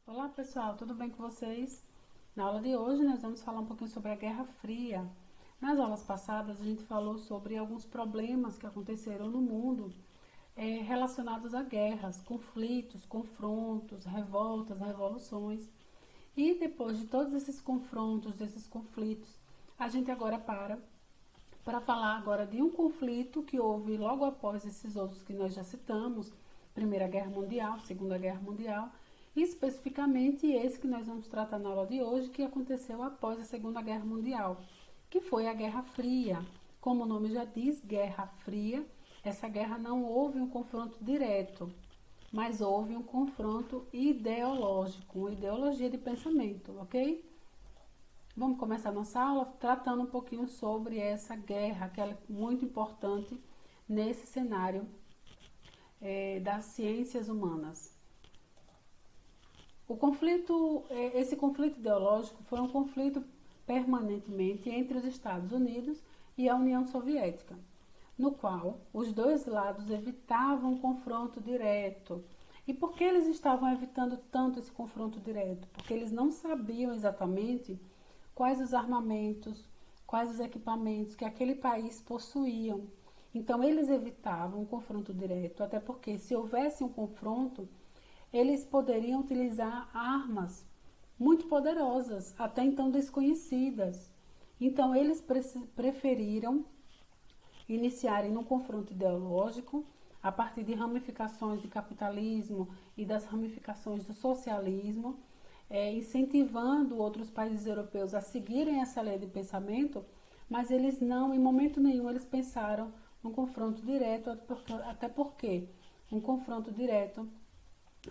Olá pessoal, tudo bem com vocês? Na aula de hoje nós vamos falar um pouquinho sobre a Guerra Fria. Nas aulas passadas a gente falou sobre alguns problemas que aconteceram no mundo relacionados a guerras, conflitos, confrontos, revoltas, revoluções. E depois de todos esses confrontos, desses conflitos, a gente agora para falar agora de um conflito que houve logo após esses outros que nós já citamos, Primeira Guerra Mundial, Segunda Guerra Mundial, e especificamente esse que nós vamos tratar na aula de hoje, que aconteceu após a Segunda Guerra Mundial, que foi a Guerra Fria. Como o nome já diz, Guerra Fria, essa guerra não houve um confronto direto, mas houve um confronto ideológico, uma ideologia de pensamento, ok? Vamos começar nossa aula tratando um pouquinho sobre essa guerra, que é muito importante nesse cenário das ciências humanas. Esse conflito ideológico foi um conflito permanentemente entre os Estados Unidos e a União Soviética, no qual os dois lados evitavam um confronto direto. E por que eles estavam evitando tanto esse confronto direto? Porque eles não sabiam exatamente quais os armamentos, quais os equipamentos que aquele país possuíam. Então eles evitavam um confronto direto, até porque se houvesse um confronto, eles poderiam utilizar armas muito poderosas, até então desconhecidas. Então eles preferiram iniciarem num confronto ideológico a partir de ramificações do capitalismo e das ramificações do socialismo, incentivando outros países europeus a seguirem essa lei de pensamento, mas eles não, em momento nenhum, eles pensaram num confronto direto, até porque um confronto direto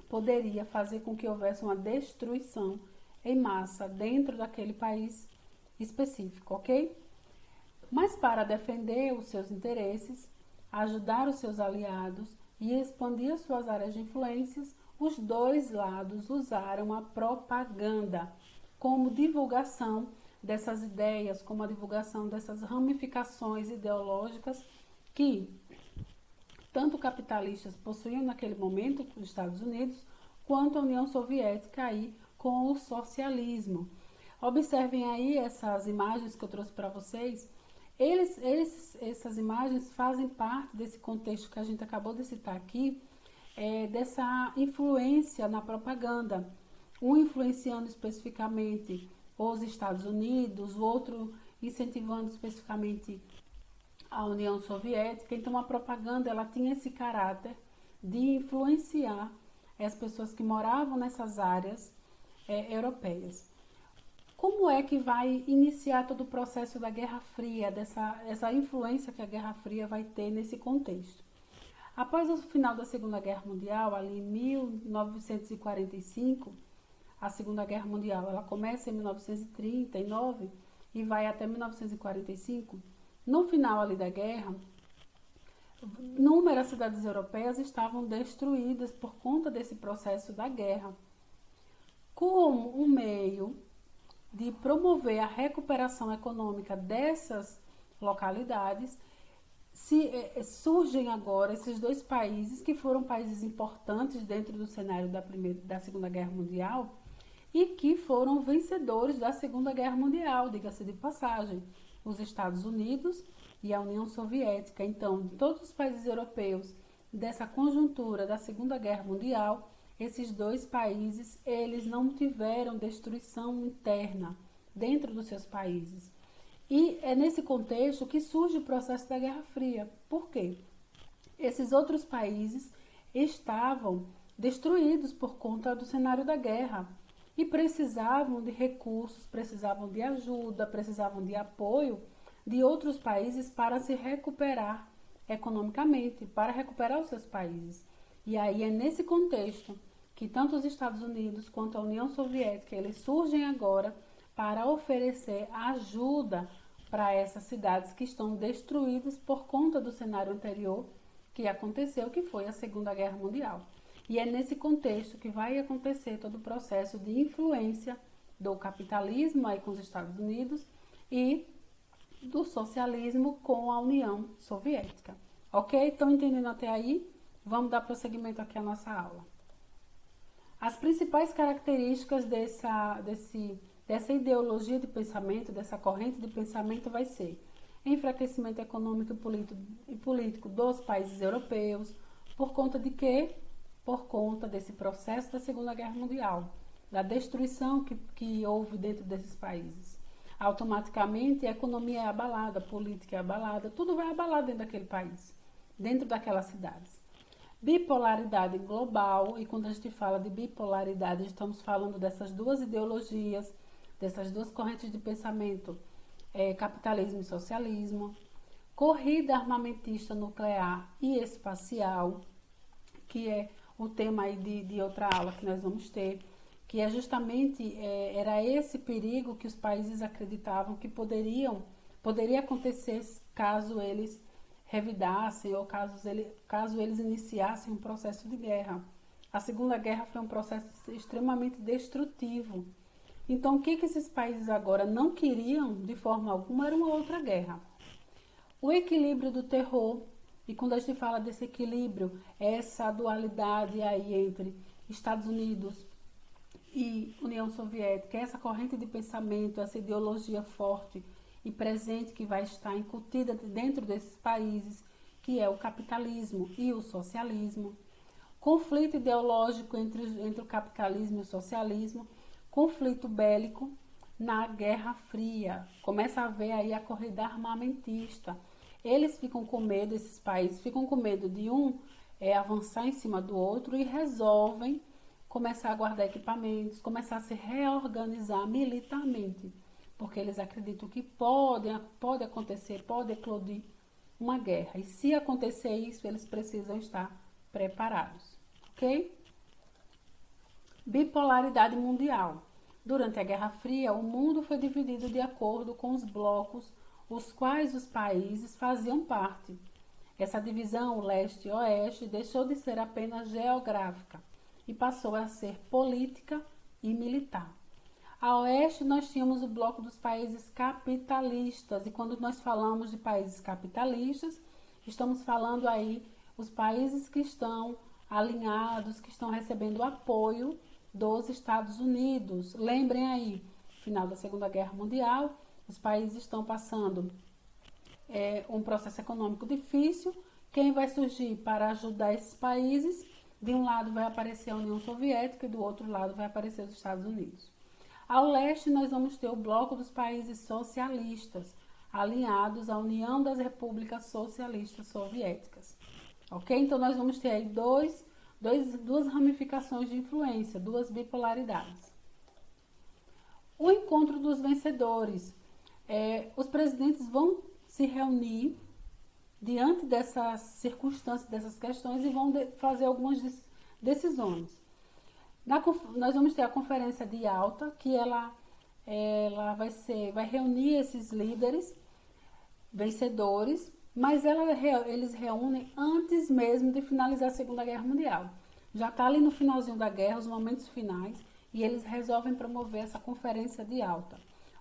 poderia fazer com que houvesse uma destruição em massa dentro daquele país específico, ok? Mas para defender os seus interesses, ajudar os seus aliados e expandir as suas áreas de influências, os dois lados usaram a propaganda como divulgação dessas ideias, como a divulgação dessas ramificações ideológicas que tanto capitalistas possuíam naquele momento, os Estados Unidos, quanto a União Soviética aí com o socialismo. Observem aí essas imagens que eu trouxe para vocês. Essas imagens fazem parte desse contexto que a gente acabou de citar aqui, dessa influência na propaganda. Um influenciando especificamente os Estados Unidos, o outro incentivando especificamente a União Soviética. Então a propaganda ela tinha esse caráter de influenciar as pessoas que moravam nessas áreas europeias. Como é que vai iniciar todo o processo da Guerra Fria, essa influência que a Guerra Fria vai ter nesse contexto? Após o final da Segunda Guerra Mundial, ali em 1945, a Segunda Guerra Mundial ela começa em 1939 e vai até 1945. No final ali da guerra, inúmeras cidades europeias estavam destruídas por conta desse processo da guerra. Como um meio de promover a recuperação econômica dessas localidades, surgem agora esses dois países que foram países importantes dentro do cenário da Segunda Guerra Mundial e que foram vencedores da Segunda Guerra Mundial, diga-se de passagem, os Estados Unidos e a União Soviética. Então, todos os países europeus dessa conjuntura da Segunda Guerra Mundial, esses dois países, eles não tiveram destruição interna dentro dos seus países. E é nesse contexto que surge o processo da Guerra Fria. Por quê? Esses outros países estavam destruídos por conta do cenário da guerra e precisavam de recursos, precisavam de ajuda, precisavam de apoio de outros países para se recuperar economicamente, para recuperar os seus países. E aí é nesse contexto que tanto os Estados Unidos quanto a União Soviética, eles surgem agora para oferecer ajuda para essas cidades que estão destruídas por conta do cenário anterior que aconteceu, que foi a Segunda Guerra Mundial. E é nesse contexto que vai acontecer todo o processo de influência do capitalismo aí com os Estados Unidos e do socialismo com a União Soviética. Ok? Estão entendendo até aí? Vamos dar prosseguimento aqui à nossa aula. As principais características dessa ideologia de pensamento, dessa corrente de pensamento vai ser enfraquecimento econômico e político dos países europeus, por conta de quê? Por conta desse processo da Segunda Guerra Mundial, da destruição que houve dentro desses países. Automaticamente a economia é abalada, a política é abalada, tudo vai abalar dentro daquele país, dentro daquelas cidades. Bipolaridade global, e quando a gente fala de bipolaridade, estamos falando dessas duas ideologias, dessas duas correntes de pensamento, capitalismo e socialismo. Corrida armamentista nuclear e espacial, que é o tema aí de outra aula que nós vamos ter, que é justamente, era esse perigo que os países acreditavam que poderia acontecer caso eles revidassem ou caso eles iniciassem um processo de guerra. A Segunda Guerra foi um processo extremamente destrutivo. Então, o que esses países agora não queriam, de forma alguma, era uma outra guerra. O equilíbrio do terror, e quando a gente fala desse equilíbrio, essa dualidade aí entre Estados Unidos e União Soviética, essa corrente de pensamento, essa ideologia forte e presente que vai estar incutida dentro desses países, que é o capitalismo e o socialismo. Conflito ideológico entre o capitalismo e o socialismo, conflito bélico na Guerra Fria. Começa a haver aí a corrida armamentista. Eles ficam com medo, esses países ficam com medo de um avançar em cima do outro e resolvem começar a guardar equipamentos, começar a se reorganizar militarmente, porque eles acreditam que pode acontecer, pode eclodir uma guerra. E se acontecer isso, eles precisam estar preparados, ok? Bipolaridade mundial. Durante a Guerra Fria, o mundo foi dividido de acordo com os blocos, os quais os países faziam parte. Essa divisão leste e oeste deixou de ser apenas geográfica e passou a ser política e militar. A oeste nós tínhamos o bloco dos países capitalistas, e quando nós falamos de países capitalistas, estamos falando aí os países que estão alinhados, que estão recebendo apoio dos Estados Unidos. Lembrem aí, final da Segunda Guerra Mundial, os países estão passando um processo econômico difícil. Quem vai surgir para ajudar esses países? De um lado vai aparecer a União Soviética e do outro lado vai aparecer os Estados Unidos. Ao leste nós vamos ter o bloco dos países socialistas, alinhados à União das Repúblicas Socialistas Soviéticas. Ok? Então nós vamos ter aí duas ramificações de influência, duas bipolaridades. O encontro dos vencedores. Os presidentes vão se reunir diante dessas circunstâncias, dessas questões, e vão fazer algumas decisões. Nós vamos ter a Conferência de Yalta, que ela vai reunir esses líderes vencedores, mas eles reúnem antes mesmo de finalizar a Segunda Guerra Mundial. Já está ali no finalzinho da guerra, os momentos finais, e eles resolvem promover essa Conferência de Yalta.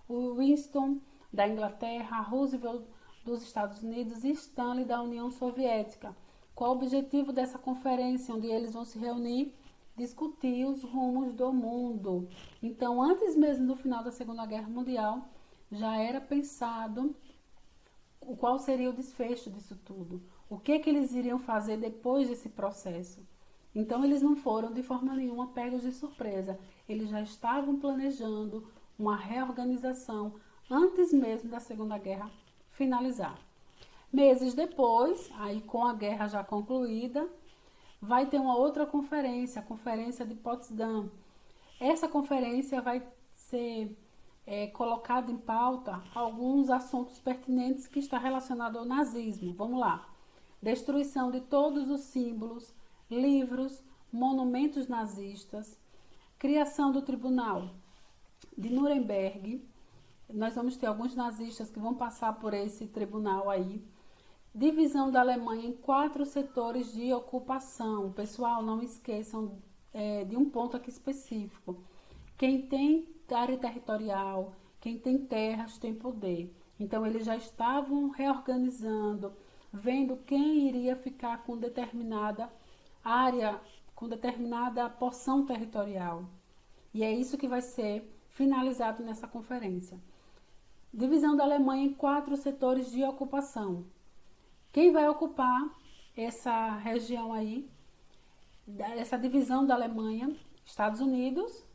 O Winston, da Inglaterra, Roosevelt, dos Estados Unidos e Stanley, da União Soviética. Qual o objetivo dessa conferência, onde eles vão se reunir, discutir os rumos do mundo? Então, antes mesmo do final da Segunda Guerra Mundial, já era pensado qual seria o desfecho disso tudo, o que eles iriam fazer depois desse processo. Então, eles não foram de forma nenhuma pegos de surpresa, eles já estavam planejando uma reorganização antes mesmo da Segunda Guerra finalizar. Meses depois, aí com a guerra já concluída, vai ter uma outra conferência, a Conferência de Potsdam. Essa conferência vai ser colocado em pauta alguns assuntos pertinentes que está relacionado ao nazismo. Vamos lá. Destruição de todos os símbolos, livros, monumentos nazistas, criação do Tribunal de Nuremberg. Nós vamos ter alguns nazistas que vão passar por esse tribunal aí. Divisão da Alemanha em 4 setores de ocupação. Pessoal, não esqueçam de um ponto aqui específico. Quem tem área territorial, quem tem terras tem poder. Então eles já estavam reorganizando, vendo quem iria ficar com determinada área, com determinada porção territorial. E é isso que vai ser finalizado nessa conferência. Divisão da Alemanha em 4 setores de ocupação. Quem vai ocupar essa região aí, essa divisão da Alemanha? Estados Unidos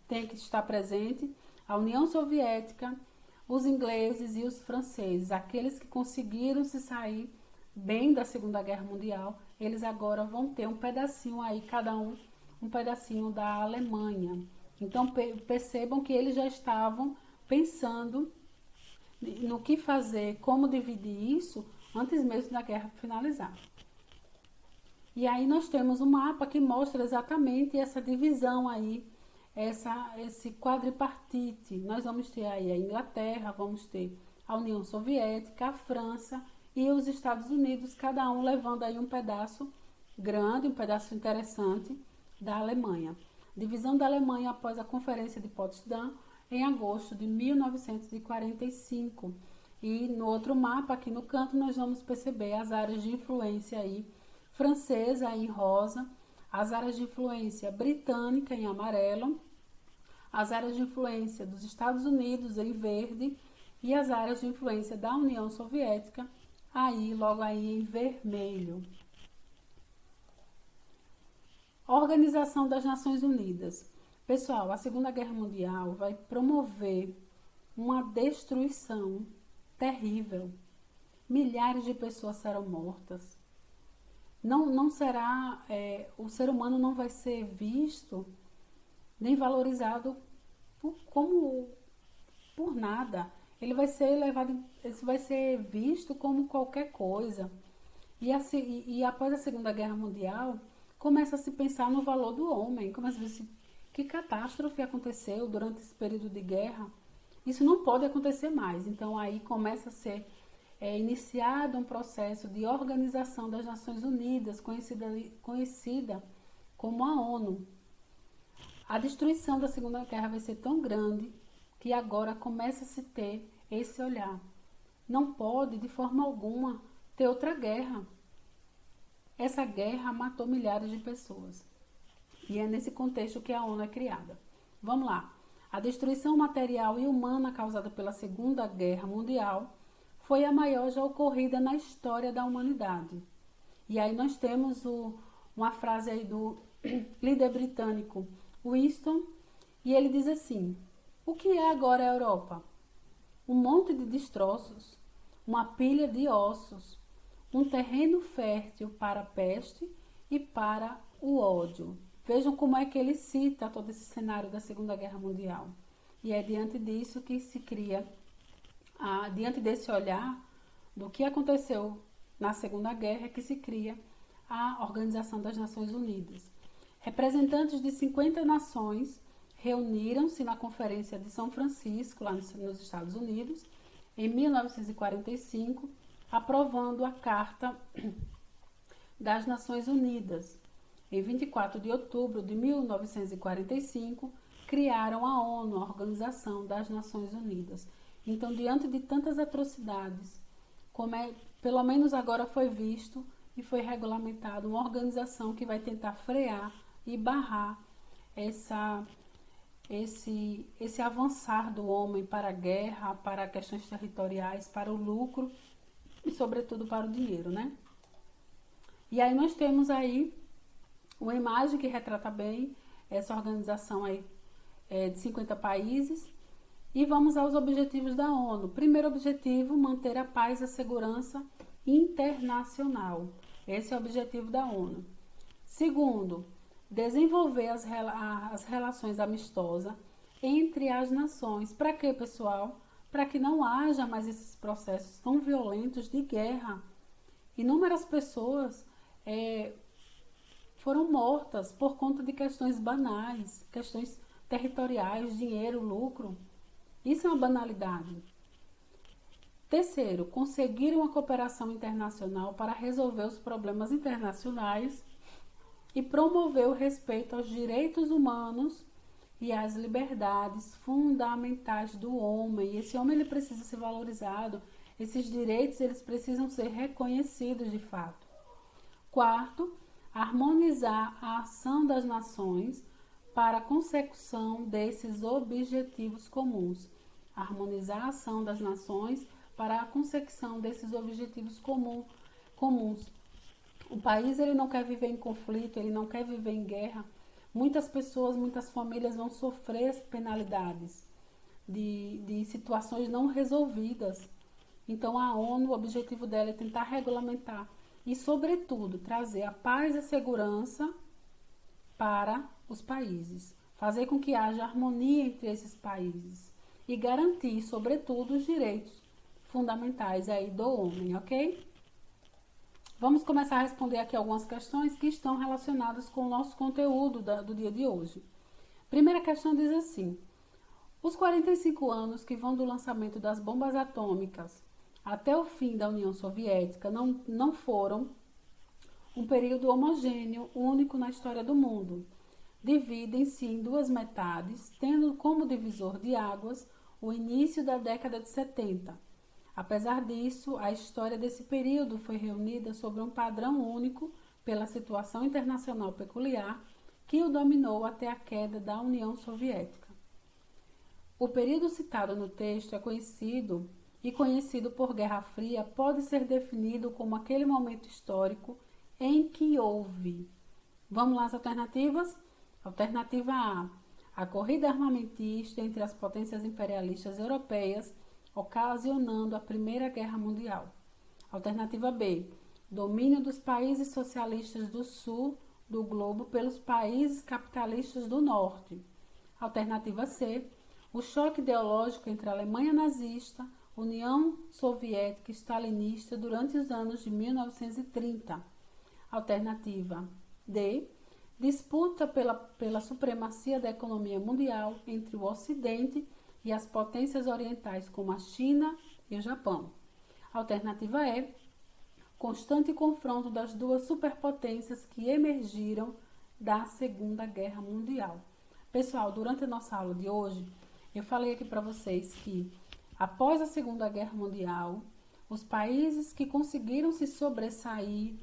tem que estar presente, a União Soviética, os ingleses e os franceses, aqueles que conseguiram se sair bem da Segunda Guerra Mundial, eles agora vão ter um pedacinho aí, cada um pedacinho da Alemanha. Então percebam que eles já estavam pensando no que fazer, como dividir isso, antes mesmo da guerra finalizar. E aí nós temos um mapa que mostra exatamente essa divisão aí, esse quadripartite. Nós vamos ter aí a Inglaterra, vamos ter a União Soviética, a França e os Estados Unidos, cada um levando aí um pedaço grande, um pedaço interessante da Alemanha. Divisão da Alemanha após a Conferência de Potsdam, em agosto de 1945. E no outro mapa, aqui no canto, nós vamos perceber as áreas de influência aí, francesa em rosa, as áreas de influência britânica em amarelo, as áreas de influência dos Estados Unidos em verde e as áreas de influência da União Soviética aí, logo aí em vermelho. Organização das Nações Unidas. Pessoal, a Segunda Guerra Mundial vai promover uma destruição terrível. Milhares de pessoas serão mortas. Não será, o ser humano não vai ser visto nem valorizado por nada. Ele vai ser vai ser visto como qualquer coisa. E após a Segunda Guerra Mundial, começa a se pensar no valor do homem, começa a ver que catástrofe aconteceu durante esse período de guerra. Isso não pode acontecer mais. Então aí começa a ser iniciado um processo de organização das Nações Unidas, conhecida como a ONU. A destruição da Segunda Guerra vai ser tão grande que agora começa a se ter esse olhar. Não pode, de forma alguma, ter outra guerra. Essa guerra matou milhares de pessoas. E é nesse contexto que a ONU é criada. Vamos lá. A destruição material e humana causada pela Segunda Guerra Mundial foi a maior já ocorrida na história da humanidade. E aí nós temos uma frase aí do líder britânico Winston, e ele diz assim: o que é agora a Europa? Um monte de destroços, uma pilha de ossos, um terreno fértil para a peste e para o ódio. Vejam como é que ele cita todo esse cenário da Segunda Guerra Mundial. E é diante disso que se cria, diante desse olhar do que aconteceu na Segunda Guerra, que se cria a Organização das Nações Unidas. Representantes de 50 nações reuniram-se na Conferência de São Francisco, lá nos Estados Unidos, em 1945, aprovando a Carta das Nações Unidas. Em 24 de outubro de 1945, criaram a ONU, a Organização das Nações Unidas. Então, diante de tantas atrocidades, pelo menos agora foi visto e foi regulamentado uma organização que vai tentar frear e barrar esse avançar do homem para a guerra, para questões territoriais, para o lucro e, sobretudo, para o dinheiro, né? E aí nós temos aí uma imagem que retrata bem essa organização aí de 50 países. E vamos aos objetivos da ONU. Primeiro objetivo, manter a paz e a segurança internacional. Esse é o objetivo da ONU. Segundo, desenvolver as relações amistosas entre as nações. Para quê, pessoal? Para que não haja mais esses processos tão violentos de guerra. Inúmeras pessoas foram mortas por conta de questões banais, questões territoriais, dinheiro, lucro. Isso é uma banalidade. Terceiro, conseguir uma cooperação internacional para resolver os problemas internacionais e promover o respeito aos direitos humanos e as liberdades fundamentais do homem. Esse homem ele precisa ser valorizado, esses direitos eles precisam ser reconhecidos de fato. Quarto, harmonizar a ação das nações para a consecução desses objetivos comuns. Harmonizar a ação das nações para a consecução desses objetivos comuns. O país ele não quer viver em conflito, ele não quer viver em guerra. Muitas pessoas, muitas famílias vão sofrer as penalidades de situações não resolvidas. Então a ONU, o objetivo dela é tentar regulamentar e, sobretudo, trazer a paz e a segurança para os países. Fazer com que haja harmonia entre esses países e garantir, sobretudo, os direitos fundamentais aí do homem, ok? Vamos começar a responder aqui algumas questões que estão relacionadas com o nosso conteúdo do dia de hoje. Primeira questão diz assim: os 45 anos que vão do lançamento das bombas atômicas até o fim da União Soviética não foram um período homogêneo, único na história do mundo. Dividem-se em duas metades, tendo como divisor de águas o início da década de 70. Apesar disso, a história desse período foi reunida sobre um padrão único pela situação internacional peculiar que o dominou até a queda da União Soviética. O período citado no texto é conhecido por Guerra Fria, pode ser definido como aquele momento histórico em que houve. Vamos lá as alternativas? Alternativa A: a corrida armamentista entre as potências imperialistas europeias, ocasionando a Primeira Guerra Mundial. Alternativa B: domínio dos países socialistas do sul do globo pelos países capitalistas do norte. Alternativa C: o choque ideológico entre a Alemanha nazista, União Soviética e Stalinista durante os anos de 1930. Alternativa D: disputa pela supremacia da economia mundial entre o Ocidente e as potências orientais como a China e o Japão. Alternativa E: constante confronto das duas superpotências que emergiram da Segunda Guerra Mundial. Pessoal, durante a nossa aula de hoje, eu falei aqui para vocês que após a Segunda Guerra Mundial, os países que conseguiram se sobressair,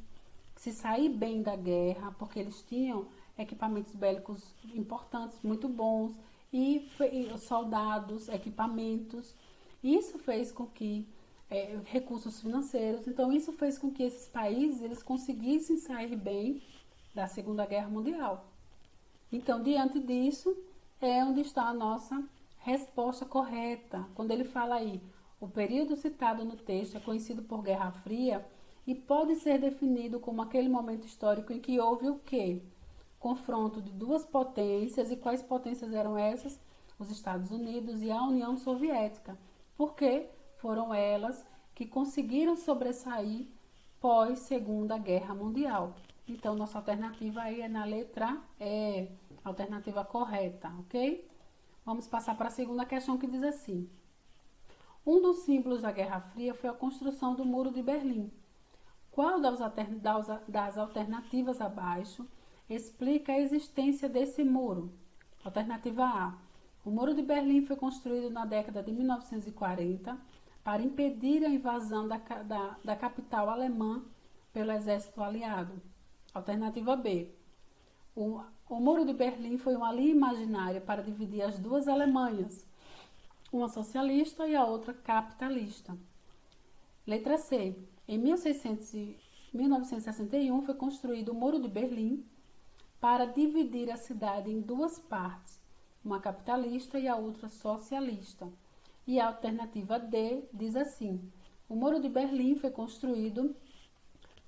se sair bem da guerra, porque eles tinham equipamentos bélicos importantes, muito bons, e soldados, equipamentos, isso fez com que recursos financeiros, então isso fez com que esses países eles conseguissem sair bem da Segunda Guerra Mundial. Então, diante disso, é onde está a nossa resposta correta. Quando ele fala aí, o período citado no texto é conhecido por Guerra Fria e pode ser definido como aquele momento histórico em que houve o quê? Confronto de duas potências. E quais potências eram essas? Os Estados Unidos e a União Soviética, porque foram elas que conseguiram sobressair pós Segunda Guerra Mundial. Então, nossa alternativa aí é na letra E, alternativa correta, ok? Vamos passar para a segunda questão que diz assim: um dos símbolos da Guerra Fria foi a construção do Muro de Berlim. Qual das alternativas abaixo explica a existência desse muro? Alternativa A: o Muro de Berlim foi construído na década de 1940 para impedir a invasão da capital alemã pelo exército aliado. Alternativa B: o Muro de Berlim foi uma linha imaginária para dividir as duas Alemanhas, uma socialista e a outra capitalista. Letra C: em 1961 foi construído o Muro de Berlim para dividir a cidade em duas partes, uma capitalista e a outra socialista. E a alternativa D diz assim: o Muro de Berlim foi construído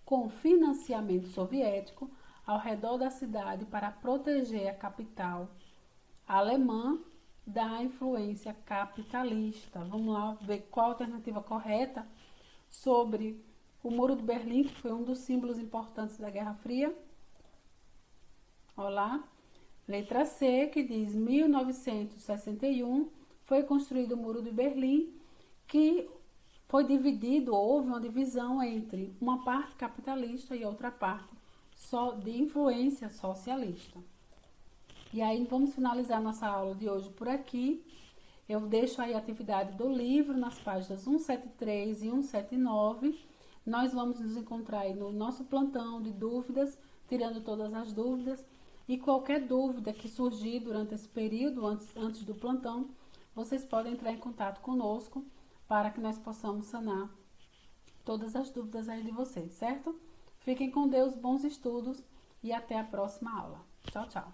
com financiamento soviético ao redor da cidade para proteger a capital alemã da influência capitalista. Vamos lá ver qual a alternativa correta sobre o Muro de Berlim, que foi um dos símbolos importantes da Guerra Fria. Olha lá. Letra C, que diz 1961 foi construído o Muro de Berlim, que foi dividido, houve uma divisão entre uma parte capitalista e outra parte só de influência socialista. E aí vamos finalizar nossa aula de hoje por aqui. Eu deixo aí a atividade do livro nas páginas 173 e 179. Nós vamos nos encontrar aí no nosso plantão de dúvidas, tirando todas as dúvidas. E qualquer dúvida que surgir durante esse período, antes do plantão, vocês podem entrar em contato conosco para que nós possamos sanar todas as dúvidas aí de vocês, certo? Fiquem com Deus, bons estudos e até a próxima aula. Tchau, tchau.